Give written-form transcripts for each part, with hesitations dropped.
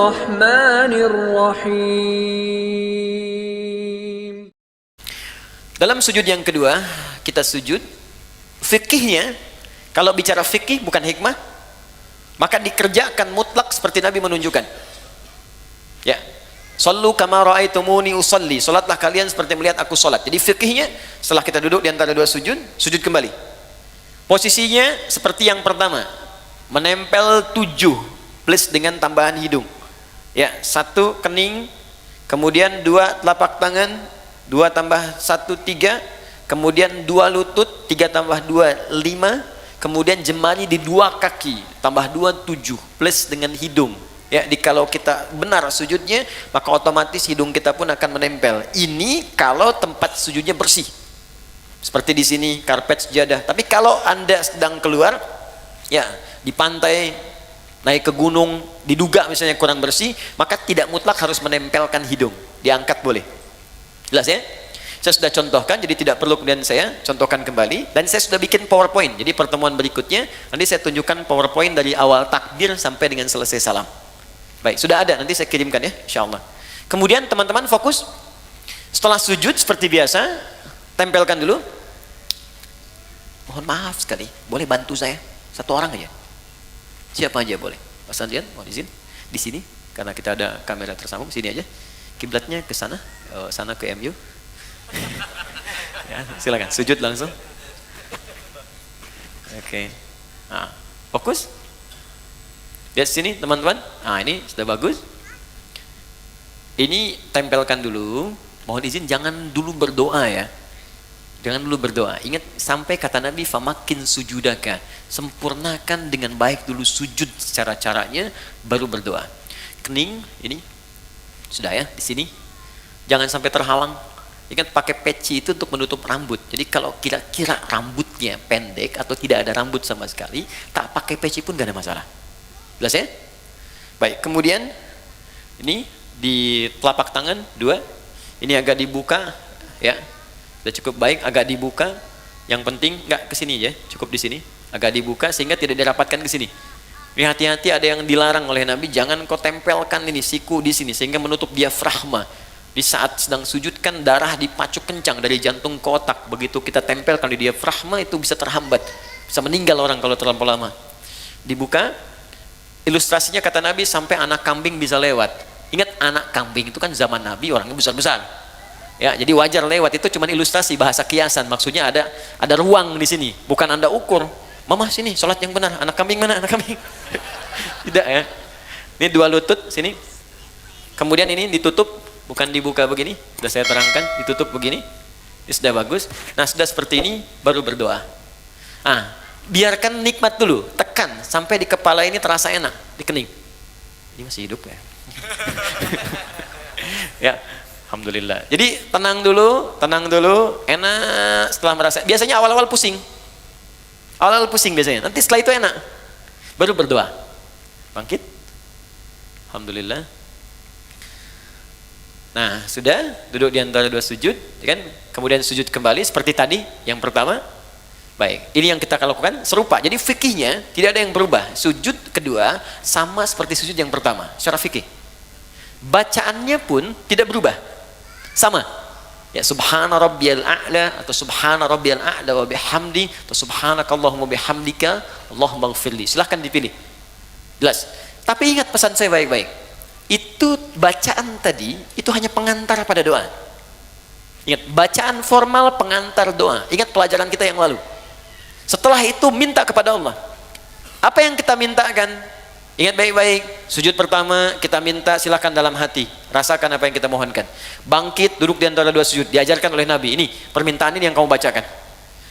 الرحمن الرحيم. Dalam sujud yang kedua, kita sujud. Fikihnya, kalau bicara fikih bukan hikmah, maka dikerjakan mutlak seperti Nabi menunjukkan. Ya, sallu kama ra'aitumuni usalli. Salatlah kalian seperti melihat aku salat. Jadi fikihnya, setelah kita duduk di antara dua sujud, sujud kembali. Posisinya seperti yang pertama, menempel 7 plus dengan tambahan hidung. Ya, 1 kening, kemudian 2 telapak tangan, 2 tambah 1 3, kemudian 2 lutut, 3 tambah 2 5, kemudian jemari di 2 kaki, tambah 2 7 plus dengan hidung. Ya, kalau kita benar sujudnya, maka otomatis hidung kita pun akan menempel. Ini kalau tempat sujudnya bersih. Seperti di sini karpet sejadah. Tapi kalau Anda sedang keluar, ya, di pantai, naik ke gunung, diduga misalnya kurang bersih, maka tidak mutlak harus menempelkan hidung. Diangkat boleh. Jelas ya? Saya sudah contohkan, jadi tidak perlu kemudian saya contohkan kembali. Dan saya sudah bikin PowerPoint. Jadi pertemuan berikutnya nanti saya tunjukkan PowerPoint dari awal takbir sampai dengan selesai salam. Baik, sudah ada, nanti saya kirimkan ya, insyaallah. Kemudian teman-teman fokus. Setelah sujud seperti biasa, tempelkan dulu. Mohon maaf sekali, boleh bantu saya? 1 orang aja. Siapa aja boleh. Mas Andrian, mohon izin. Di sini, karena kita ada kamera tersambung, sini aja. Kiblatnya ke sana, sana ke MU. Ya, silakan, sujud langsung. Oke. Nah, fokus. Lihat sini teman-teman. Nah, ini sudah bagus. Ini tempelkan dulu. Mohon izin jangan dulu berdoa ya. Jangan dulu berdoa. Ingat sampai kata Nabi famakin sujudaka. Sempurnakan dengan baik dulu sujud secara caranya baru berdoa. Kening ini sudah ya di sini. Jangan sampai terhalang. Ingat pakai peci itu untuk menutup rambut. Jadi kalau kira-kira rambutnya pendek atau tidak ada rambut sama sekali, tak pakai peci pun gak ada masalah. Jelas ya? Baik, kemudian ini di telapak tangan 2. Ini agak dibuka ya. Sudah cukup baik, agak dibuka. Yang penting enggak ke sini ya, cukup di sini. Agak dibuka sehingga tidak dirapatkan ke sini. Ini hati-hati ada yang dilarang oleh Nabi, jangan kau tempelkan ini siku di sini sehingga menutup diafragma. Di saat sedang sujud kan darah dipacuk kencang dari jantung ke otak. Begitu kita tempelkan di diafragma itu bisa terhambat. Bisa meninggal orang kalau terlalu lama. Dibuka. Ilustrasinya kata Nabi sampai anak kambing bisa lewat. Ingat anak kambing itu kan zaman Nabi orangnya besar-besar. Ya, jadi wajar lewat, itu cuma ilustrasi bahasa kiasan. Maksudnya ada ruang di sini, bukan Anda ukur. Mama sini sholat yang benar, anak kambing mana anak kambing? Tidak ya. Ini 2 lutut sini. Kemudian ini ditutup, bukan dibuka begini. Sudah saya terangkan, ditutup begini. Ini sudah bagus. Nah, sudah seperti ini baru berdoa. Ah, biarkan nikmat dulu, tekan sampai di kepala ini terasa enak, di kening. Ini masih hidup ya? Ya, alhamdulillah. Jadi tenang dulu, enak. Setelah merasa, biasanya awal-awal pusing, biasanya. Nanti setelah itu enak, baru berdoa. Bangkit, alhamdulillah. Nah, sudah duduk di antara 2 sujud, kan? Kemudian sujud kembali seperti tadi yang pertama. Baik, ini yang kita lakukan serupa. Jadi fikihnya tidak ada yang berubah. Sujud kedua sama seperti sujud yang pertama secara fikih. Bacaannya pun tidak berubah. Sama. Ya, subhana rabbiyal a'la atau subhana rabbiyal a'la wa bihamdi atau subhanakallahumma bihamdika Allahumma ighfirli. Silahkan dipilih. Jelas. Tapi ingat pesan saya baik-baik. Itu bacaan tadi itu hanya pengantar pada doa. Ingat, bacaan formal pengantar doa. Ingat pelajaran kita yang lalu. Setelah itu minta kepada Allah. Apa yang kita mintakan? Ingat baik-baik. Sujud pertama kita minta silakan dalam hati. Rasakan apa yang kita mohonkan. Bangkit, duduk di antara 2 sujud. Diajarkan oleh Nabi. Ini permintaan ini yang kamu bacakan.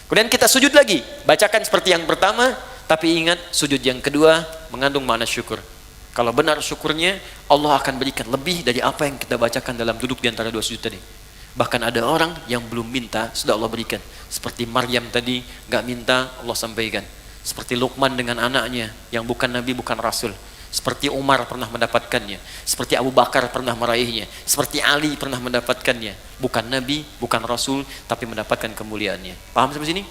Kemudian kita sujud lagi. Bacakan seperti yang pertama. Tapi ingat sujud yang kedua mengandung makna syukur. Kalau benar syukurnya, Allah akan berikan lebih dari apa yang kita bacakan dalam duduk di antara 2 sujud tadi. Bahkan ada orang yang belum minta, sudah Allah berikan. Seperti Maryam tadi, gak minta, Allah sampaikan. Seperti Luqman dengan anaknya, yang bukan Nabi, bukan Rasul. Seperti Umar pernah mendapatkannya. Seperti Abu Bakar pernah meraihnya. Seperti Ali pernah mendapatkannya. Bukan Nabi, bukan Rasul, tapi mendapatkan kemuliaannya. Paham sampai sini?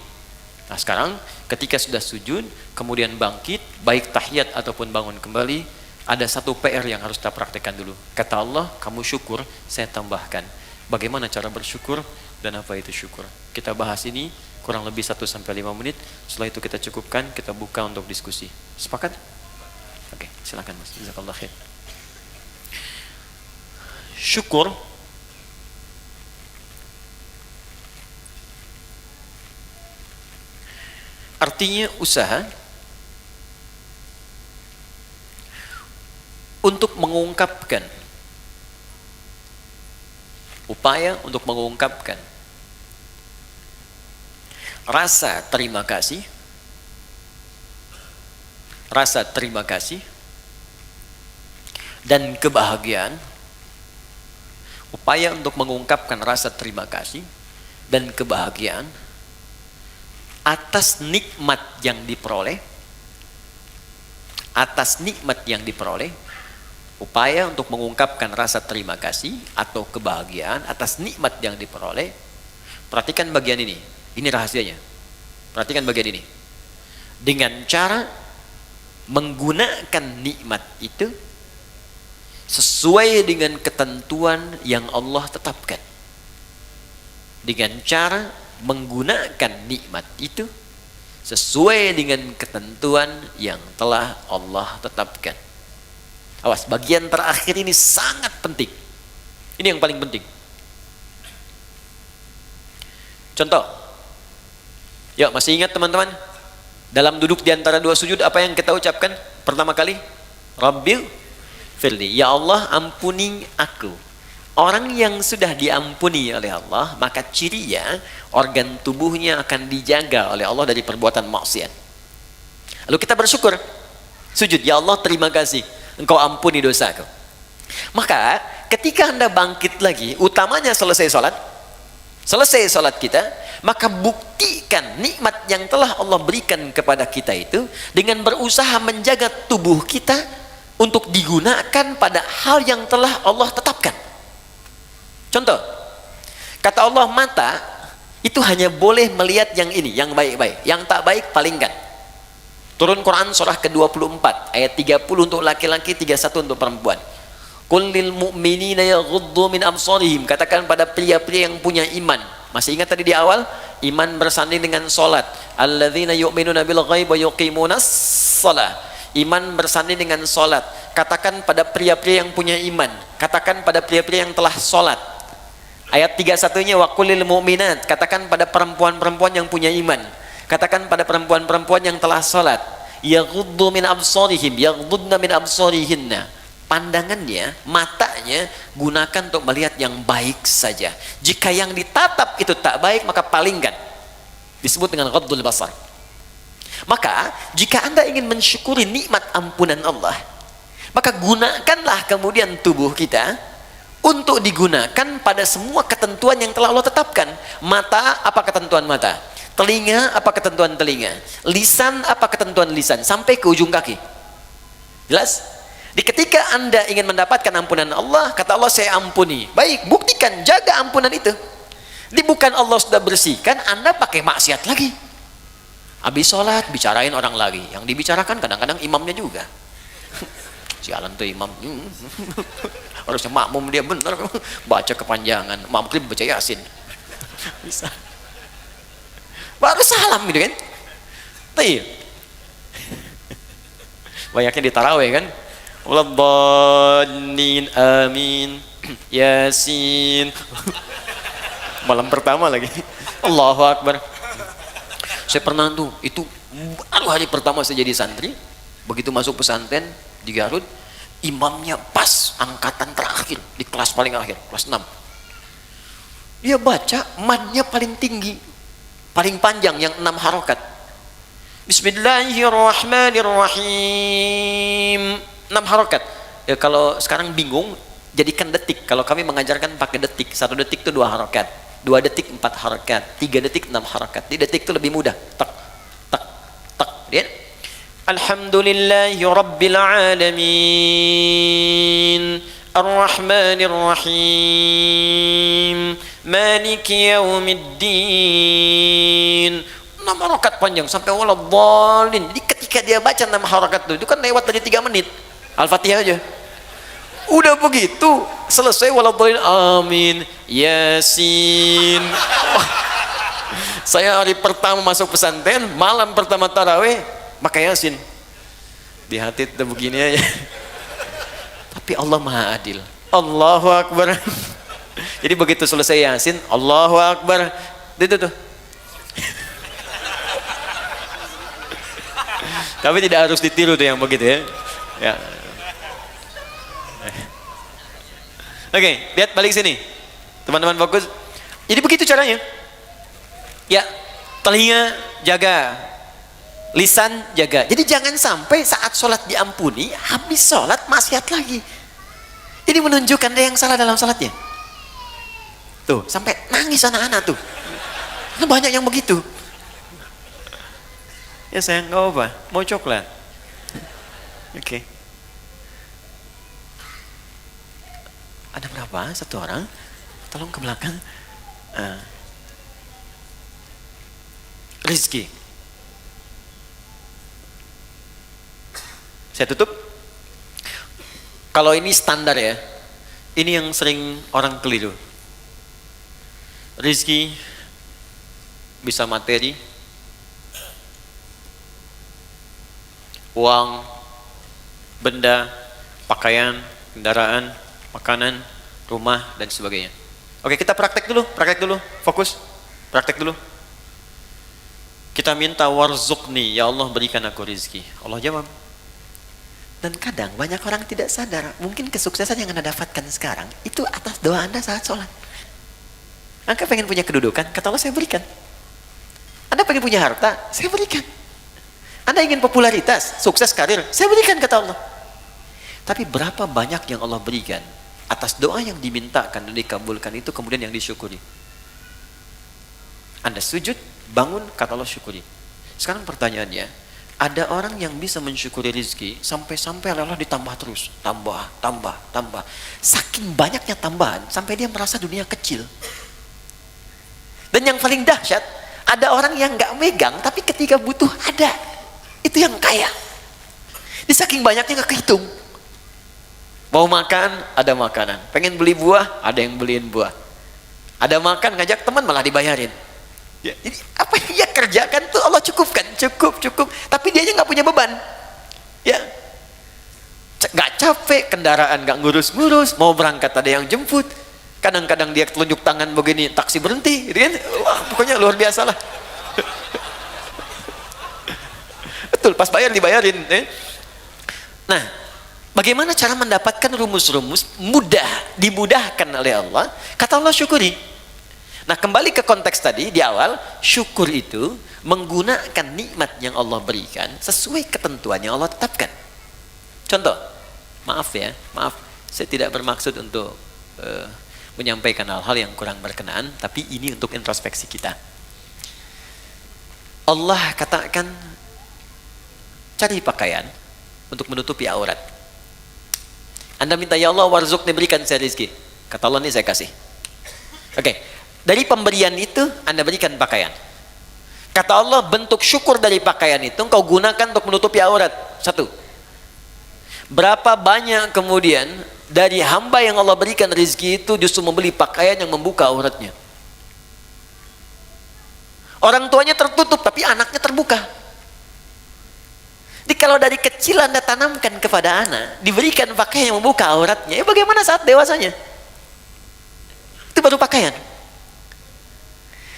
Nah sekarang, ketika sudah sujud, kemudian bangkit, baik tahiyat ataupun bangun kembali, Ada satu PR yang harus kita praktekkan dulu. Kata Allah, kamu syukur, saya tambahkan. Bagaimana cara bersyukur dan apa itu syukur? Kita bahas ini kurang lebih 1-5 menit. Setelah itu kita cukupkan, kita buka untuk diskusi. Sepakat? Oke, silakan Mas. Jazakallah khair. Syukur artinya usaha untuk mengungkapkan, upaya untuk mengungkapkan rasa terima kasih, dan kebahagiaan, upaya untuk mengungkapkan rasa terima kasih dan kebahagiaan atas nikmat yang diperoleh, upaya untuk mengungkapkan rasa terima kasih atau kebahagiaan atas nikmat yang diperoleh. Perhatikan bagian ini rahasianya. Perhatikan bagian ini. Dengan cara menggunakan nikmat itu sesuai dengan ketentuan yang Allah tetapkan. Dengan cara menggunakan nikmat itu sesuai dengan ketentuan yang telah Allah tetapkan. Awas, bagian terakhir ini sangat penting. Ini yang paling penting. Contoh. Yuk, masih ingat teman-teman? Dalam duduk di antara dua sujud, apa yang kita ucapkan pertama kali? Rabbil firli. Ya Allah, ampuni aku. Orang yang sudah diampuni oleh Allah, maka cirinya organ tubuhnya akan dijaga oleh Allah dari perbuatan maksiat. Lalu kita bersyukur. Sujud, ya Allah, terima kasih. Engkau ampuni dosaku. Maka ketika Anda bangkit lagi, utamanya selesai sholat kita, maka buktikan nikmat yang telah Allah berikan kepada kita itu dengan berusaha menjaga tubuh kita untuk digunakan pada hal yang telah Allah tetapkan. Contoh, kata Allah, mata itu hanya boleh melihat yang ini, yang baik-baik, yang tak baik palingkan. Turun Quran surah ke-24 ayat 30 untuk laki-laki, 31 untuk perempuan. Qul lil mu'minina yaghuddu min absarihim. Katakan pada pria-pria yang punya iman. Masih ingat tadi di awal? Iman bersanding dengan salat. Alladzina yu'minuna bil ghaib wa yuqimunas shalah. Iman bersanding dengan salat. Katakan pada pria-pria yang punya iman. Katakan pada pria-pria yang telah salat. Ayat 31-nya wa qul lil mu'minat. Katakan pada perempuan-perempuan yang punya iman. Katakan pada perempuan-perempuan yang telah sholat, yaghuddu min absarihim, yaghuddna min absarihinna. Pandangannya, matanya gunakan untuk melihat yang baik saja. Jika yang ditatap itu tak baik, maka palingkan. Disebut dengan ghaddul basar. Maka jika Anda ingin mensyukuri nikmat ampunan Allah, maka gunakanlah kemudian tubuh kita untuk digunakan pada semua ketentuan yang telah Allah tetapkan. Mata, apa ketentuan mata? Telinga, apa ketentuan telinga? Lisan, apa ketentuan lisan? Sampai ke ujung kaki. Jelas? Di ketika Anda ingin mendapatkan ampunan Allah, kata Allah, saya ampuni. Baik, buktikan, jaga ampunan itu. Bukan Allah sudah bersihkan, Anda pakai maksiat lagi. Habis sholat, bicarain orang lagi. Yang dibicarakan kadang-kadang imamnya juga. Sialan tuh imam. Harusnya makmum dia benar. Baca kepanjangan. Maghrib baca Yasin. Bisa. Baru salam gitu kan. Iya. Banyaknya di tarawih kan. Waladhdallin amin. Yasin. Malam pertama lagi. Allahu Akbar. Saya pernah tuh, itu baru hari pertama saya jadi santri. Begitu masuk pesantren di Garut, imamnya pas angkatan terakhir di kelas paling akhir, kelas 6. Dia baca madnya paling tinggi, paling panjang, yang 6 harokat. Bismillahirrahmanirrahim. 6 harokat. Ya, kalau sekarang bingung, jadikan detik. Kalau kami mengajarkan pakai detik. 1 detik itu 2 harokat. 2 detik 4 harokat. 3 detik 6 harokat. Di detik itu lebih mudah. Tak, tak, tak. Lihat. Alhamdulillahi Rabbil Alamin. Ar-Rahmanir-Rahim. Maliki Yaumiddin. 6 harakat panjang sampai waladhdallin. Jadi ketika dia baca 6 harakat itu kan lewat dari 3 menit. Al-Fatihah aja. Udah begitu selesai waladhdallin amin Yasin. Wah, saya hari pertama masuk pesantren, malam pertama tarawih pakai Yasin. Di hati udah begini aja. Tapi Allah Maha Adil. Allahu Akbar. Jadi begitu selesai Yasin, Allahu Akbar. Itu tuh. Tapi tidak harus ditiru tuh yang begitu ya. Ya. Oke, lihat balik sini. Teman-teman fokus. Jadi begitu caranya. Ya, telinga jaga, lisan jaga. Jadi jangan sampai saat sholat diampuni, habis sholat maksiat lagi. Ini menunjukkan ada yang salah dalam sholatnya. Tuh, sampai nangis anak-anak tuh. Nah, banyak yang begitu. Ya sayang, nggak apa, mau coklat. Oke. Ada berapa? Satu orang? Tolong ke belakang. Rizki. Saya tutup. Kalau ini standar ya. Ini yang sering orang keliru. Rizki bisa materi, uang, benda, pakaian, kendaraan, makanan, rumah, dan sebagainya. Oke, kita praktek dulu, fokus, praktek dulu. Kita minta warzuqni, ya Allah berikan aku rizki. Allah jawab. Dan kadang banyak orang tidak sadar, mungkin kesuksesan yang Anda dapatkan sekarang, itu atas doa Anda saat sholat. Anda pengen punya kedudukan, kata Allah saya berikan. Anda pengen punya harta, saya berikan. Anda ingin popularitas, sukses karir, saya berikan kata Allah. Tapi berapa banyak yang Allah berikan atas doa yang dimintakan dan dikabulkan itu kemudian yang disyukuri. Anda sujud, bangun, kata Allah syukuri. Sekarang pertanyaannya, ada orang yang bisa mensyukuri rezeki sampai-sampai Allah ditambah terus, tambah. Saking banyaknya tambahan sampai dia merasa dunia kecil. Dan yang paling dahsyat, ada orang yang nggak megang tapi ketika butuh ada. Itu yang kaya. Di saking banyaknya nggak kehitung. Mau makan, ada makanan. Pengen beli buah, ada yang beliin buah. Ada makan, ngajak teman malah dibayarin. Ya, jadi apa yang dia kerjakan tuh Allah cukupkan, cukup. Tapi dia aja nggak punya beban. Ya, nggak capek, kendaraan nggak ngurus-ngurus, mau berangkat ada yang jemput. Kadang-kadang dia telunjuk tangan begini, taksi berhenti, gitu kan? Wah, pokoknya luar biasa lah. Betul, pas bayar dibayarin. Nah, bagaimana cara mendapatkan rumus-rumus dimudahkan oleh Allah? Kata Allah syukuri. Nah, kembali ke konteks tadi di awal, syukur itu menggunakan nikmat yang Allah berikan sesuai ketentuan yang Allah tetapkan. Contoh, maaf, saya tidak bermaksud untuk menyampaikan hal-hal yang kurang berkenaan, tapi ini untuk introspeksi kita. Allah katakan, cari pakaian untuk menutupi aurat. Anda minta, ya Allah warzuqni, berikan saya rezeki. Kata Allah, ini saya kasih. Oke, dari pemberian itu Anda berikan pakaian. Kata Allah, bentuk syukur dari pakaian itu engkau gunakan untuk menutupi aurat. Satu. Berapa banyak kemudian dari hamba yang Allah berikan rezeki itu justru membeli pakaian yang membuka auratnya. Orang tuanya tertutup tapi anaknya terbuka. Jadi kalau dari kecil Anda tanamkan kepada anak, diberikan pakaian yang membuka auratnya, bagaimana saat dewasanya? Itu baru pakaian.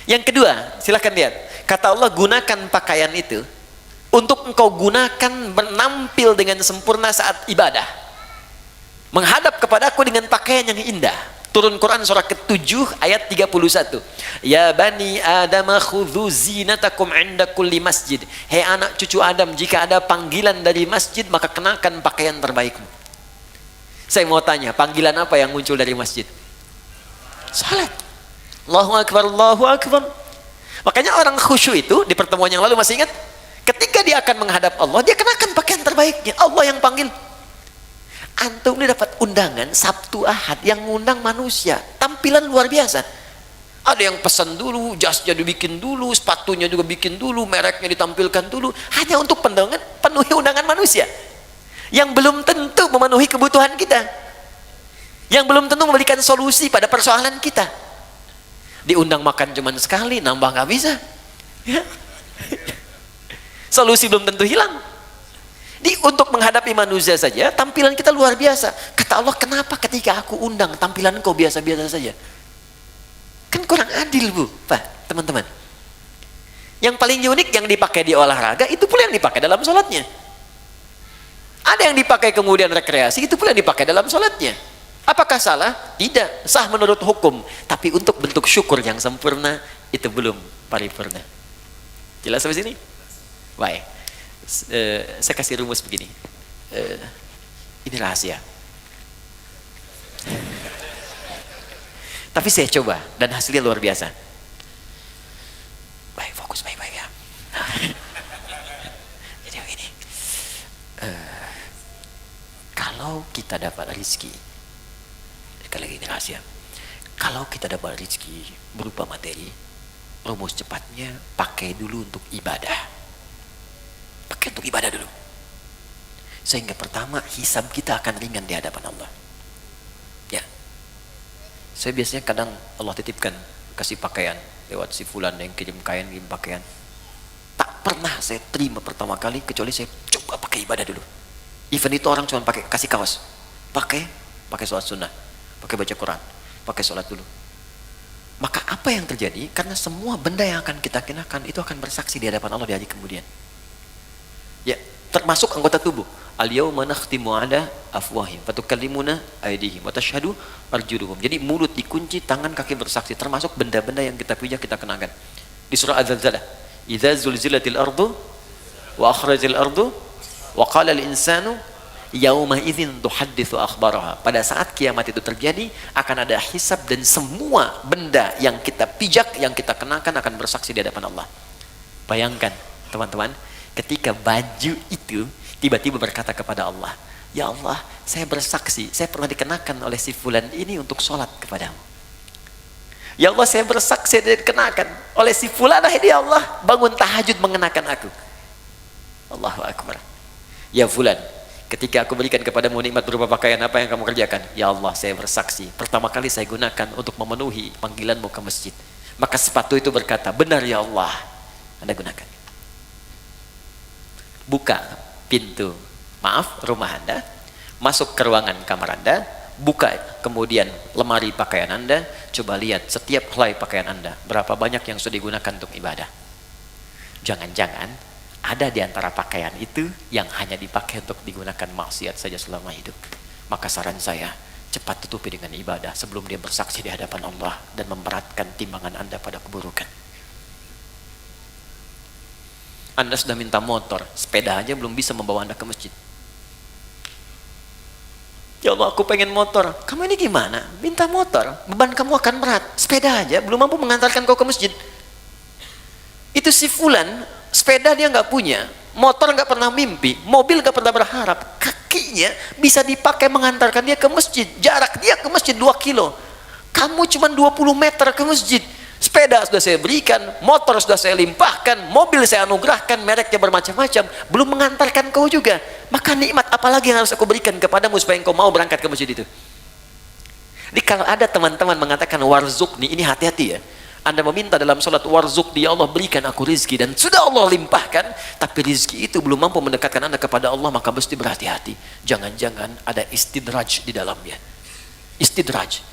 Yang kedua, silahkan lihat. Kata Allah, gunakan pakaian itu untuk engkau gunakan menampil dengan sempurna saat ibadah. Menghadap kepadaku dengan pakaian yang indah. Turun Quran surah ke-7 ayat 31. Ya bani Adam khudhu zinatakum inda kulli masjid. Hei anak cucu Adam, jika ada panggilan dari masjid maka kenakan pakaian terbaikmu. Saya mau tanya, panggilan apa yang muncul dari masjid? Salat. Allahu Akbar, Allahu Akbar. Makanya orang khusyuk itu di pertemuan yang lalu masih ingat? Ketika dia akan menghadap Allah, dia kenakan pakaian terbaiknya. Allah yang panggil. Antum ini dapat undangan Sabtu Ahad yang ngundang manusia, tampilan luar biasa. Ada yang pesan dulu, jasnya dibikin dulu, sepatunya juga bikin dulu, mereknya ditampilkan dulu, hanya untuk penuhi undangan manusia yang belum tentu kebutuhan kita, yang belum tentu memberikan solusi pada persoalan kita. Diundang makan cuman sekali, nambah nggak bisa, ya. Solusi belum tentu hilang. Untuk menghadapi manusia saja, tampilan kita luar biasa. Kata Allah, kenapa ketika aku undang tampilan kau biasa-biasa saja? Kan kurang adil, Bu, Pak, teman-teman. Yang paling unik yang dipakai di olahraga, itu pula yang dipakai dalam sholatnya. Ada yang dipakai kemudian rekreasi, itu pula yang dipakai dalam sholatnya. Apakah salah? Tidak, sah menurut hukum. Tapi untuk bentuk syukur yang sempurna, itu belum paripurna. Jelas sampai sini? Baik. Saya kasih rumus begini. Ini rahasia. Tapi saya coba, dan hasilnya luar biasa. Baik, fokus baik-baik ya. Jadi begini. Kalau kita dapat rezeki, sekali lagi ini rahasia. Kalau kita dapat rezeki berupa materi, rumus cepatnya pakai dulu untuk ibadah. Pakai untuk ibadah dulu. Sehingga pertama hisab kita akan ringan di hadapan Allah. Ya. Saya biasanya kadang Allah titipkan kasih pakaian lewat si fulan yang kirim kain, kirim pakaian. Tak pernah saya terima pertama kali kecuali saya coba pakai ibadah dulu. Even itu orang cuma pakai kasih kaos. Pakai sholat sunnah, pakai baca Quran, pakai sholat dulu. Maka apa yang terjadi? Karena semua benda yang akan kita kenakan itu akan bersaksi di hadapan Allah di hari kemudian. Ya, termasuk anggota tubuh. Al-yauma nakhtimu ala afwahim wa tukallimuna aydihim wa tashhadu arjuluhum. Jadi mulut dikunci, tangan kaki bersaksi, termasuk benda-benda yang kita pijak kita kenakan. Di surah Az-Zalzalah, idza zulzilatil ardu wa akhrajal ardu wa qala al-insanu yauma idzin tuhadditsu akhbaraha. Pada saat kiamat itu terjadi, akan ada hisab dan semua benda yang kita pijak, yang kita kenakan akan bersaksi di hadapan Allah. Bayangkan, teman-teman, ketika baju itu tiba-tiba berkata kepada Allah, ya Allah, saya bersaksi, saya pernah dikenakan oleh si fulan ini untuk sholat kepadamu. Ya Allah, saya bersaksi dikenakan oleh si fulan ini, ya Allah, bangun tahajud mengenakan aku. Allahu Akbar. Ya fulan, ketika aku berikan kepadamu nikmat berupa pakaian, apa yang kamu kerjakan? Ya Allah, saya bersaksi, pertama kali saya gunakan untuk memenuhi panggilanmu ke masjid. Maka sepatu itu berkata, benar ya Allah, Anda gunakan. Buka pintu, rumah Anda, masuk ke ruangan kamar Anda, buka kemudian lemari pakaian Anda, coba lihat setiap helai pakaian Anda, berapa banyak yang sudah digunakan untuk ibadah. Jangan-jangan ada di antara pakaian itu yang hanya dipakai untuk digunakan maksiat saja selama hidup. Maka saran saya, cepat tutupi dengan ibadah sebelum dia bersaksi di hadapan Allah dan memberatkan timbangan Anda pada keburukan. Anda sudah minta motor, sepeda aja belum bisa membawa Anda ke masjid. Ya Allah, aku pengen motor. Kamu ini gimana? Minta motor, beban kamu akan berat. Sepeda aja belum mampu mengantarkan kau ke masjid. Itu si fulan, sepeda dia nggak punya, motor nggak pernah mimpi, mobil nggak pernah berharap. Kakinya bisa dipakai mengantarkan dia ke masjid. Jarak dia ke masjid 2 kilo. Kamu cuma 20 meter ke masjid. Sepeda sudah saya berikan, motor sudah saya limpahkan, mobil saya anugerahkan, mereknya bermacam-macam, belum mengantarkan kau juga. Maka nikmat apalagi yang harus aku berikan kepadamu supaya engkau mau berangkat ke masjid itu. Jadi kalau ada teman-teman mengatakan warzukni, ini hati-hati ya. Anda meminta dalam sholat warzukni, ya Allah berikan aku rizki, dan sudah Allah limpahkan, tapi rizki itu belum mampu mendekatkan Anda kepada Allah, maka mesti berhati-hati. Jangan-jangan ada istidraj di dalamnya. Istidraj.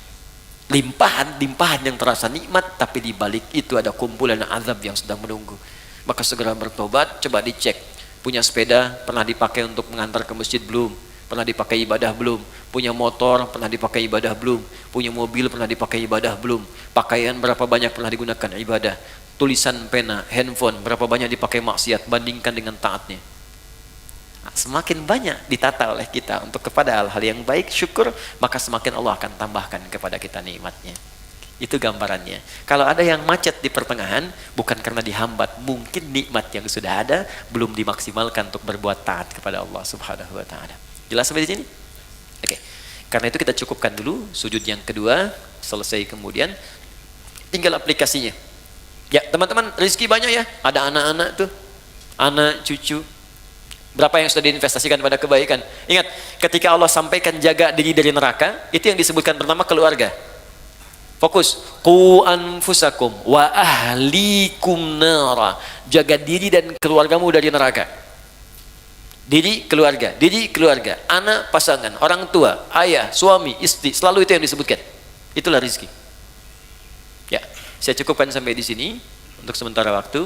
Limpahan yang terasa nikmat, tapi di balik itu ada kumpulan azab yang sedang menunggu. Maka segera bertobat, coba dicek. Punya sepeda, pernah dipakai untuk mengantar ke masjid belum? Pernah dipakai ibadah belum? Punya motor, pernah dipakai ibadah belum? Punya mobil, pernah dipakai ibadah belum? Pakaian berapa banyak pernah digunakan ibadah? Tulisan pena, handphone, berapa banyak dipakai maksiat? Bandingkan dengan taatnya. Semakin banyak ditata oleh kita untuk kepada hal-hal yang baik, syukur, maka semakin Allah akan tambahkan kepada kita nikmatnya. Itu gambarannya. Kalau ada yang macet di pertengahan, bukan karena dihambat, mungkin nikmat yang sudah ada belum dimaksimalkan untuk berbuat taat kepada Allah Subhanahu wa Ta'ala. Jelas sampai di sini? Oke. Karena itu kita cukupkan dulu sujud yang kedua, selesai kemudian tinggal aplikasinya. Ya, teman-teman, rezeki banyak ya. Ada anak-anak tuh, anak cucu. Berapa yang sudah diinvestasikan pada kebaikan? Ingat, ketika Allah sampaikan jaga diri dari neraka, itu yang disebutkan pertama keluarga. Fokus. Qu anfusakum wa ahlikum nara. Jaga diri dan keluargamu dari neraka. Diri keluarga, anak, pasangan, orang tua, ayah, suami, istri, selalu itu yang disebutkan. Itulah rizki. Ya, saya cukupkan sampai di sini untuk sementara waktu.